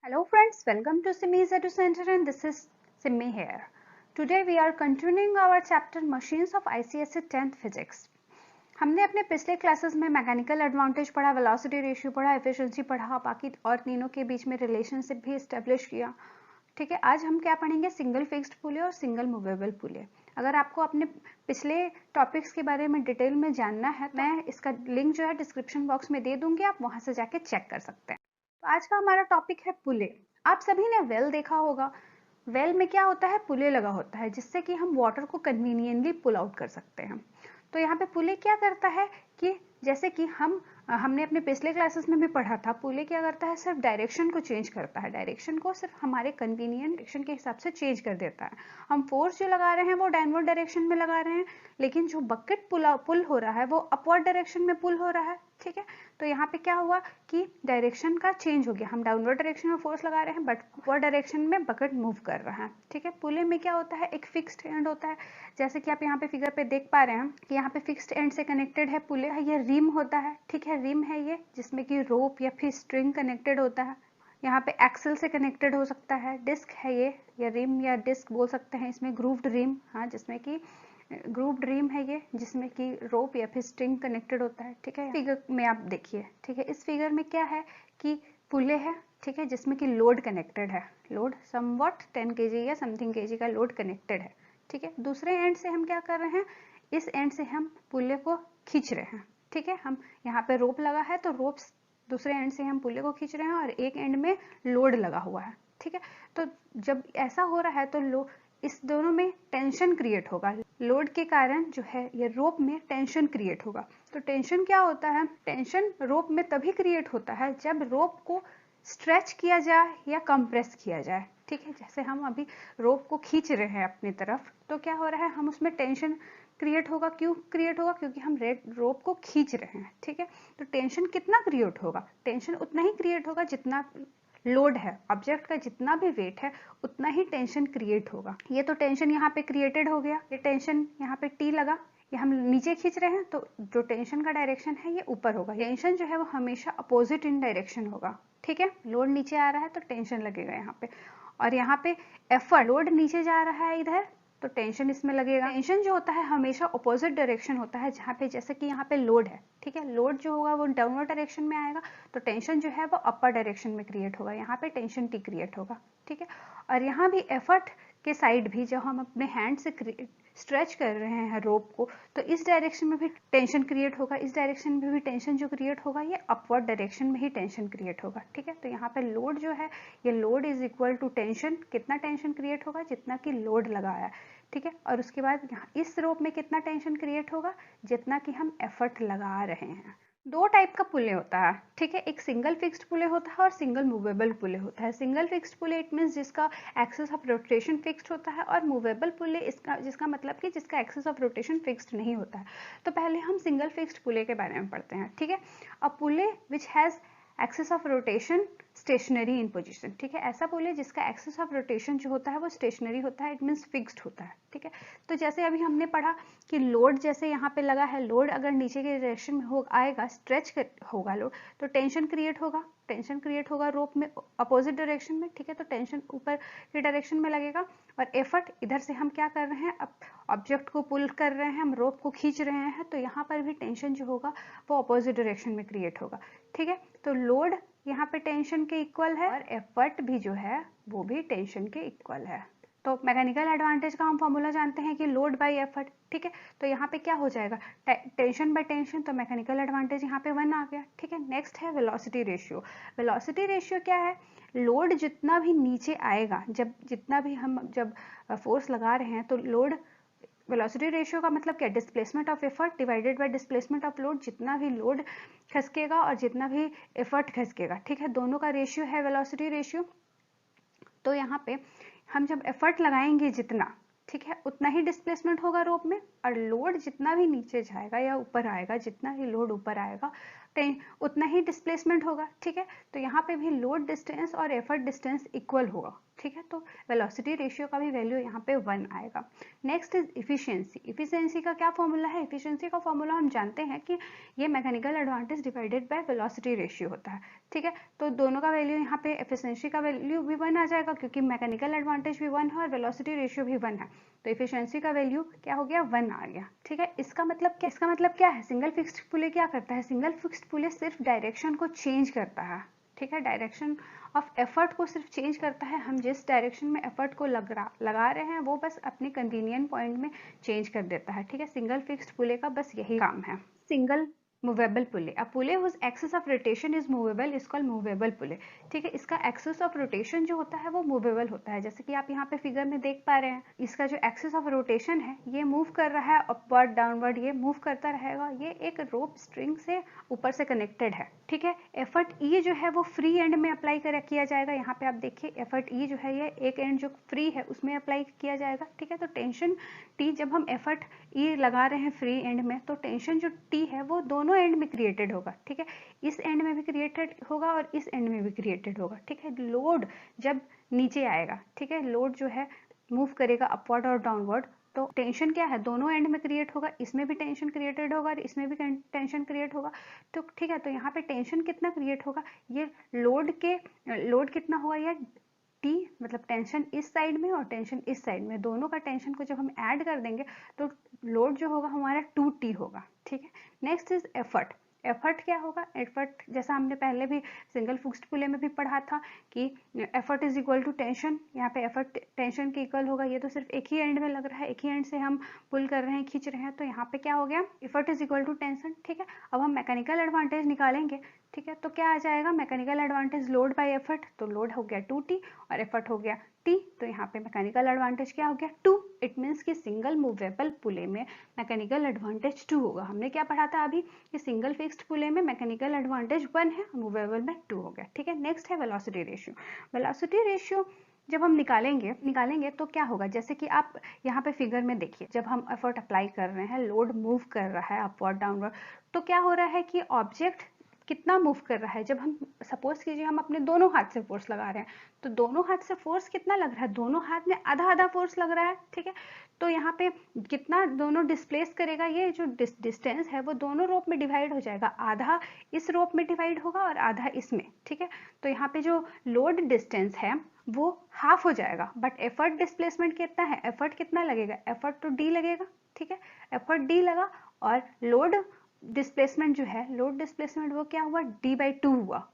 Hello friends, welcome to Simi's Edu Center and this is Simi here. Today we are continuing our chapter Machines of ICSE 10th Physics. हमने अपने पिछले classes में mechanical advantage पढ़ा, velocity ratio पढ़ा, efficiency पढ़ा, बाकी और तीनों के बीच में रिलेशनशिप भी एस्टेब्लिश किया। ठीक है, आज हम क्या पढ़ेंगे? सिंगल फिक्स्ड पुले और सिंगल मूवेबल पुले। अगर आपको अपने पिछले टॉपिक्स के बारे में डिटेल में जानना है, मैं इसका लिंक जो है डिस्क्रिप्शन बॉक्स में दे दूंगी, आप वहां से जाके चेक कर सकते हैं। तो आज का हमारा टॉपिक है पुले। आप सभी ने वेल देखा होगा। वेल में क्या होता है? पुले लगा होता है जिससे कि हम वाटर को कन्वीनियंटली पुल आउट कर सकते हैं। तो यहाँ पे पुले क्या करता है कि जैसे कि हमने अपने पिछले क्लासेस में भी पढ़ा था, पुले क्या करता है? सिर्फ डायरेक्शन को चेंज करता है, डायरेक्शन को सिर्फ हमारे कन्वीनियंट डायरेक्शन के हिसाब से चेंज कर देता है। हम फोर्स जो लगा रहे हैं वो डाउनवर्ड डायरेक्शन में लगा रहे हैं, लेकिन जो बकेट पुल हो रहा है वो अपवर्ड डायरेक्शन में पुल हो रहा है। ठीक है, तो यहाँ पे क्या हुआ कि डायरेक्शन का चेंज हो गया। हम डाउनवर्ड डायरेक्शन में फोर्स लगा रहे हैं बट अपवर्ड डायरेक्शन में बकेट मूव कर रहा है। ठीक है, पुले में क्या होता है? एक फिक्स्ड एंड होता है, जैसे कि आप यहाँ पे फिगर पे देख पा रहे हैं कि यहाँ पे फिक्स्ड एंड से कनेक्टेड है पुले। ये रिम होता है। ठीक है, रिम है ये, जिसमें कि रोप या फिर स्ट्रिंग कनेक्टेड होता है। यहाँ पे एक्सल से कनेक्टेड हो सकता है। डिस्क है ये, या रिम या डिस्क बोल सकते हैं इसमें, ग्रूव्ड रिम। हाँ, जिसमें कि ग्रूव्ड रिम है ये, जिसमें कि रोप या फिर स्ट्रिंग कनेक्टेड होता है। ठीक है, फिगर में आप देखिए। ठीक है, इस फिगर में क्या है कि पुले है। ठीक है, जिसमें कि लोड कनेक्टेड है, लोड समवॉट 10 kg या समथिंग kg का लोड कनेक्टेड है। ठीक है, दूसरे एंड से हम क्या कर रहे हैं? इस एंड से हम पुले को खींच रहे हैं। ठीक है, हम यहाँ पे रोप लगा है तो रोप दूसरे एंड से हम पुले को खींच रहे हैं और एक एंड में लोड लगा हुआ है। ठीक है, तो जब ऐसा हो रहा है तो इस दोनों में टेंशन क्रिएट होगा। लोड के कारण जो है ये रोप में टेंशन क्रिएट होगा। तो टेंशन क्या होता है? टेंशन रोप में तभी क्रिएट होता है जब रोप को स्ट्रेच किया जाए या कंप्रेस किया जाए। ठीक है, जैसे हम अभी रोप को खींच रहे हैं अपनी तरफ, तो क्या हो रहा है? हम उसमें टेंशन क्रिएट होगा। क्यों क्रिएट होगा? क्योंकि हम रोप को खींच रहे हैं। ठीक है, तो टेंशन कितना क्रिएट होगा? टेंशन उतना ही क्रिएट होगा जितना लोड है। ऑब्जेक्ट का जितना भी वेट है उतना ही टेंशन क्रिएट होगा। ये तो टेंशन यहाँ पे क्रिएटेड हो गया। ये टेंशन यहाँ पे टी लगा, ये हम नीचे खींच रहे हैं तो जो टेंशन का डायरेक्शन है ये ऊपर होगा। टेंशन जो है वो हमेशा अपोजिट इन डायरेक्शन होगा। ठीक है, लोड नीचे आ रहा है तो टेंशन लगेगा यहाँ पे, और यहाँ पे एफर्ट, लोड नीचे जा रहा है इधर तो टेंशन इसमें लगेगा। टेंशन जो होता है हमेशा अपोजिट डायरेक्शन होता है, जहाँ पे जैसे कि यहाँ पे लोड है। ठीक है, लोड जो होगा वो डाउनवर्ड डायरेक्शन में आएगा तो टेंशन जो है वो अपर डायरेक्शन में क्रिएट होगा। यहाँ पे टेंशन टी क्रिएट होगा। ठीक है, और यहाँ भी एफर्ट के साइड भी जब हम अपने हैंड से स्ट्रेच कर रहे हैं रोप को तो इस डायरेक्शन में भी टेंशन क्रिएट होगा, इस डायरेक्शन में भी टेंशन जो क्रिएट होगा ये अपवर्ड डायरेक्शन में ही टेंशन क्रिएट होगा। ठीक है, तो यहाँ पे लोड जो है ये load is equal to tension. कितना टेंशन क्रिएट होगा? जितना कि लोड लगाया। ठीक है, और उसके बाद यहाँ इस रोप में कितना टेंशन क्रिएट होगा? जितना कि हम एफर्ट लगा रहे हैं। दो टाइप का पुले होता है। ठीक है, एक सिंगल फिक्स्ड पुले होता है और सिंगल मूवेबल पुले होता है। Single fixed Pule it means जिसका एक्सिस ऑफ रोटेशन फिक्स्ड होता है, और मूवेबल पुले इसका जिसका मतलब कि जिसका एक्सिस ऑफ रोटेशन फिक्स्ड नहीं होता है। तो पहले हम सिंगल फिक्स्ड पुले के बारे में पढ़ते हैं। ठीक है, a pulley which has axis of rotation stationary in position. ठीक है, ऐसा पुले जिसका एक्सिस ऑफ रोटेशन जो होता है वो स्टेशनरी होता है, इट मींस फिक्स्ड होता है। ठीक है, तो जैसे अभी हमने पढ़ा कि लोड जैसे यहाँ पे लगा है, लोड अगर नीचे के डायरेक्शन में आएगा, स्ट्रेच होगा लोड, तो टेंशन क्रिएट होगा। टेंशन क्रिएट होगा रोप में अपोजिट डायरेक्शन में। ठीक है, तो टेंशन ऊपर के डायरेक्शन में लगेगा, और एफर्ट इधर से हम क्या कर रहे हैं? अब ऑब्जेक्ट को पुल कर रहे हैं, हम रोप को खींच रहे हैं, तो यहाँ पर भी टेंशन जो होगा वो अपोजिट डायरेक्शन में क्रिएट होगा। ठीक है, तो लोड यहाँ पे टेंशन के इक्वल है और एफर्ट भी जो है वो भी टेंशन के इक्वल है। तो मैकेनिकल एडवांटेज का हम फॉर्मूला जानते हैं कि लोड बाय एफर्ट। ठीक है, तो यहाँ पे क्या हो जाएगा? टेंशन बाय टेंशन, तो मैकेनिकल एडवांटेज यहाँ पे 1 आ गया। ठीक है, नेक्स्ट है वेलोसिटी रेशियो। वेलोसिटी रेशियो क्या है? लोड जितना भी नीचे आएगा, जितना भी हम जब फोर्स लगा रहे हैं तो लोड, वेलोसिटी रेशियो का मतलब क्या? Displacement of effort divided by displacement of load. जितना भी लोड खसकेगा और जितना भी एफर्ट खसकेगा, ठीक है, दोनों का रेशियो है वेलोसिटी रेशियो। तो यहाँ पे हम जब एफर्ट लगाएंगे जितना, ठीक है, उतना ही डिस्प्लेसमेंट होगा रोप में, और लोड जितना भी नीचे जाएगा या ऊपर आएगा, जितना ही लोड ऊपर आएगा उतना ही डिस्प्लेसमेंट होगा, ठीक है। तो यहाँ पे भी लोड डिस्टेंस और एफर्ट डिस्टेंस इक्वल होगा, ठीक है। तो वेलोसिटी रेशियो का भी वैल्यू यहाँ पे 1 आएगा। Next is efficiency. इफिशियंसी का क्या फॉर्मूला है? इफिशियंसी का फॉर्मूला हम जानते हैं कि ये mechanical advantage divided by velocity ratio होता है, ठीक है। तो दोनों का वैल्यू यहाँ पे एफिशिएंसी का वैल्यू भी 1 आ जाएगा, क्योंकि मैकेनिकल एडवांटेज भी 1 है और वेलोसिटी रेशियो भी 1 है। तो एफिशिएंसी का वैल्यू क्या हो गया? 1 आ गया, ठीक है। इसका मतलब क्या है? सिंगल फिक्स्ड पुले क्या करता है? सिंगल फिक्स्ड पुले सिर्फ डायरेक्शन को चेंज करता है, ठीक है। डायरेक्शन ऑफ एफर्ट को सिर्फ चेंज करता है। हम जिस डायरेक्शन में एफर्ट को लगा रहे हैं वो बस अपने कन्वीनियंट पॉइंट में चेंज कर देता है, ठीक है। सिंगल फिक्स्ड पुले का बस यही काम है। Single movable pulley, a pulley whose axis of rotation is movable is called movable pulley, ठीक है। इसका एक्सिस ऑफ रोटेशन जो होता है वो मूवेबल होता है, जैसे कि आप यहाँ पे फिगर में देख पा रहे हैं। इसका जो एक्सिस ऑफ रोटेशन है ये मूव कर रहा है अपवर्ड डाउनवर्ड, ये मूव करता रहेगा। ये एक रोप स्ट्रिंग से ऊपर से कनेक्टेड है, ठीक है। एफर्ट ई जो है वो फ्री एंड में अप्लाई किया जाएगा। यहाँ पे आप देखिए एफर्ट ई जो है ये एक एंड जो फ्री है उसमें अप्लाई किया जाएगा, ठीक है। तो टेंशन टी, जब हम एफर्ट ई लगा रहे हैं फ्री एंड में, तो टेंशन जो टी है वो दोनों एंड में क्रिएटेड होगा, ठीक है। इस एंड में भी क्रिएटेड होगा और इस एंड में भी क्रिएटेड होगा, ठीक है। लोड जब नीचे आएगा, ठीक है, लोड जो है मूव करेगा अपवर्ड और डाउनवर्ड, तो टेंशन क्या है? दोनों एंड में क्रिएट होगा। इसमें भी टेंशन क्रिएटेड होगा और इसमें भी टेंशन क्रिएट होगा, तो ठीक है। तो यहाँ पे टेंशन कितना क्रिएट होगा? ये लोड कितना होगा? ये टी, मतलब टेंशन इस साइड में और टेंशन इस साइड में, दोनों का टेंशन को जब हम ऐड कर देंगे तो लोड जो होगा हमारा 2T होगा, ठीक है। Next is effort. एफर्ट क्या होगा? एफर्ट जैसा हमने पहले भी सिंगल फिक्स्ड पुले में भी पढ़ा था कि effort is equal to tension. यहाँ पे एफर्ट टेंशन के इक्वल होगा। ये तो सिर्फ एक ही एंड में लग रहा है, एक ही एंड से हम पुल कर रहे हैं, खींच रहे हैं, तो यहाँ पे क्या हो गया? Effort is equal to tension, ठीक है। अब हम मैकेनिकल एडवांटेज निकालेंगे, ठीक है। तो क्या आ जाएगा? Mechanical advantage load bye effort, तो लोड हो गया 2T और एफर्ट हो गया T, तो यहाँ पे मैकेनिकल एडवांटेज क्या हो गया? 2। इट मीन्स कि सिंगल मूवेबल पुले में मैकेनिकल एडवांटेज 2 होगा। हमने क्या पढ़ा था अभी कि सिंगल फिक्स्ड पुले में मैकेनिकल एडवांटेज 1 है, मूवेबल में 2 हो गया, ठीक है। नेक्स्ट है वेलोसिटी रेशियो। वेलोसिटी रेशियो जब हम निकालेंगे तो क्या होगा? जैसे कि आप यहाँ पे फिगर में देखिए, जब हम एफर्ट अप्लाई कर रहे हैं, लोड मूव कर रहा है अपवर्ड डाउनवर्ड, तो क्या हो रहा है कि ऑब्जेक्ट कितना मूव कर रहा है? जब हम सपोज कीजिए हम अपने दोनों हाथ से फोर्स लगा रहे हैं, तो दोनों हाथ से फोर्स कितना लग रहा है? दोनों हाथ में आधा आधा फोर्स लग रहा है, ठीक है। तो यहाँ पे कितना दोनों डिस्प्लेस करेगा? ये जो डिस्टेंस है वो दोनों रोप में डिवाइड हो जाएगा, आधा इस रोप में डिवाइड होगा और आधा इसमें, ठीक है। तो यहाँ पे जो लोड डिस्टेंस है वो हाफ हो जाएगा, बट एफर्ट डिस्प्लेसमेंट कितना है? एफर्ट कितना लगेगा? एफर्ट तो डी लगेगा, ठीक है। एफर्ट डी लगा और लोड डिस्प्लेसमेंट जो है, लोड डिस्प्लेसमेंट वो क्या हुआ? D/2 हुआ,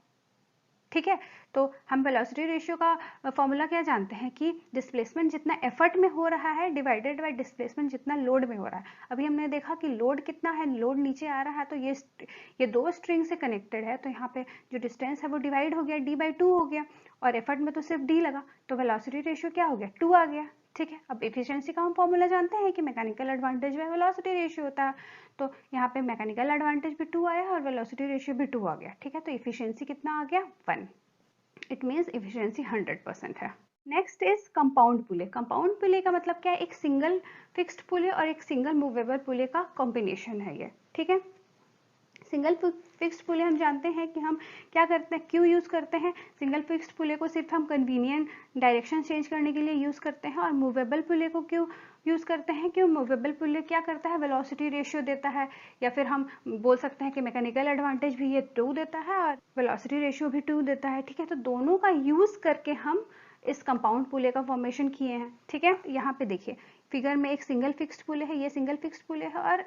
ठीक है। तो हम वेलोसिटी रेशियो का फॉर्मूला क्या जानते हैं कि डिस्प्लेसमेंट जितना एफर्ट में हो रहा है डिवाइडेड बाय डिस्प्लेसमेंट जितना लोड में हो रहा है। अभी हमने देखा कि लोड कितना है? लोड नीचे आ रहा है, तो ये दो स्ट्रिंग से कनेक्टेड है, तो यहाँ पे जो डिस्टेंस है वो डिवाइड हो गया, D/2 हो गया, और एफर्ट में तो सिर्फ D लगा, तो वेलोसिटी रेशियो क्या हो गया? 2 आ गया, ठीक है। अब एफिशिएंसी का हम फॉर्मूला जानते हैं कि mechanical advantage by velocity ratio होता है, तो यहाँ पे मैकेनिकल एडवांटेज भी 2 आया और वेलोसिटी रेशियो भी 2 आ गया, ठीक है। तो एफिशिएंसी कितना आ गया? 1। इट मीन्स एफिशिएंसी 100% है। Next is compound pulley. Compound pulley का मतलब क्या है? एक सिंगल फिक्स्ड पुले और एक सिंगल मूवेबल पुले का कॉम्बिनेशन है ये, ठीक है। सिंगल फिक्स्ड पुले हम जानते हैं कि हम क्या करते हैं, क्यों यूज करते हैं? सिंगल फिक्स्ड पुले को सिर्फ हम कन्वीनियंट डायरेक्शन चेंज करने के लिए यूज करते हैं, और मूवेबल पुले को क्यों यूज करते हैं? क्यों? मूवेबल पुले क्या करता है? वेलोसिटी रेशियो देता है, या फिर हम बोल सकते हैं कि मैकेनिकल एडवांटेज भी ये 2 देता है और वेलोसिटी रेशियो भी 2 देता है, ठीक है। तो दोनों का यूज करके हम इस कंपाउंड पुले का फॉर्मेशन किए हैं, ठीक है। यहाँ पे देखिए फिगर में एक सिंगल फिक्स्ड पुले है, ये सिंगल फिक्स्ड पुले है और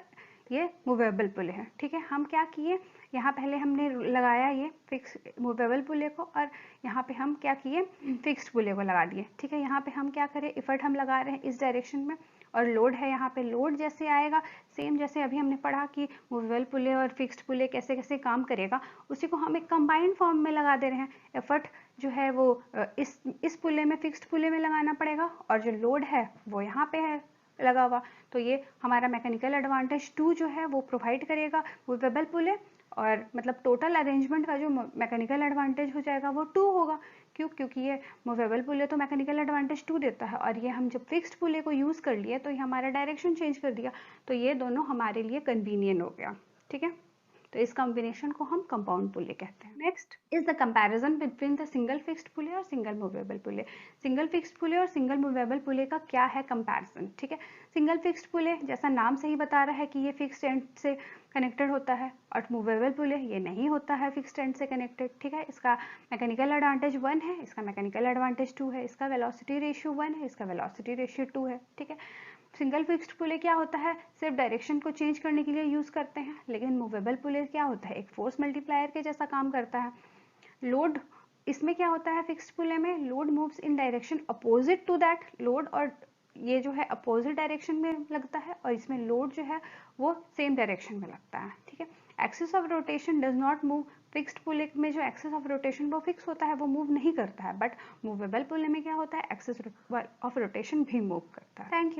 ये मूवेबल पुले है, ठीक है। हम क्या किए, यहाँ पहले हमने लगाया ये फिक्स मूवेबल पुले को, और यहाँ पे हम क्या किए, फिक्स्ड पुले को लगा दिए, ठीक है। यहाँ पे हम क्या करें, एफर्ट हम लगा रहे हैं इस डायरेक्शन में, और लोड है यहाँ पे, लोड जैसे आएगा सेम जैसे अभी हमने पढ़ा कि मूवेबल पुले और फिक्स्ड पुले कैसे कैसे काम करेगा, उसी को हम एक कंबाइंड फॉर्म में लगा दे रहे हैं। एफर्ट जो है वो इस पुले में, फिक्स्ड पुले में लगाना पड़ेगा, और जो लोड है वो यहाँ पे है लगा हुआ, तो ये हमारा मैकेनिकल एडवांटेज 2 जो है वो प्रोवाइड करेगा मूवेबल पुले, और मतलब टोटल अरेंजमेंट का जो मैकेनिकल एडवांटेज हो जाएगा वो 2 होगा। क्यों? क्योंकि ये मूवेबल पुले तो मैकेनिकल एडवांटेज 2 देता है, और ये हम जब फिक्स्ड पुले को यूज कर लिए तो ये हमारा डायरेक्शन चेंज कर दिया, तो ये दोनों हमारे लिए कन्वीनियंट हो गया, ठीक है। तो इस कॉम्बिनेशन को हम कंपाउंड पुले कहते हैं। Next is the comparison between the single fixed pulley और single movable pulley. Single fixed pulley और सिंगल मूवेबल पुले का क्या है कंपैरिजन, ठीक है। सिंगल फिक्स्ड पुले जैसा नाम से ही बता रहा है कि ये फिक्स्ड एंड से कनेक्टेड होता है, और मूवेबल पुले ये नहीं होता है फिक्स्ड एंड से कनेक्टेड, ठीक है। इसका मैकेनिकल एडवांटेज 1 है, इसका मैकेनिकल एडवांटेज 2 है, इसका वेलोसिटी रेशियो 1 है, इसका वेलोसिटी रेशियो 2 है, ठीक है। सिंगल फिक्स्ड पुले क्या होता है, सिर्फ डायरेक्शन को चेंज करने के लिए यूज करते हैं, लेकिन मूवेबल पुले क्या होता है, एक फोर्स मल्टीप्लायर के जैसा काम करता है। लोड इसमें क्या होता है, फिक्स्ड पुले में load moves in direction opposite to that load, और ये जो है अपोजिट डायरेक्शन में लगता है, और इसमें लोड जो है वो सेम डायरेक्शन में लगता है, ठीक है। Axis of rotation does not move. Fixed pulley में जो एक्सिस ऑफ रोटेशन वो फिक्स होता है, वो मूव नहीं करता है, बट मूवेबल पुले में क्या होता है, एक्सिस ऑफ रोटेशन भी मूव करता है। Thank you.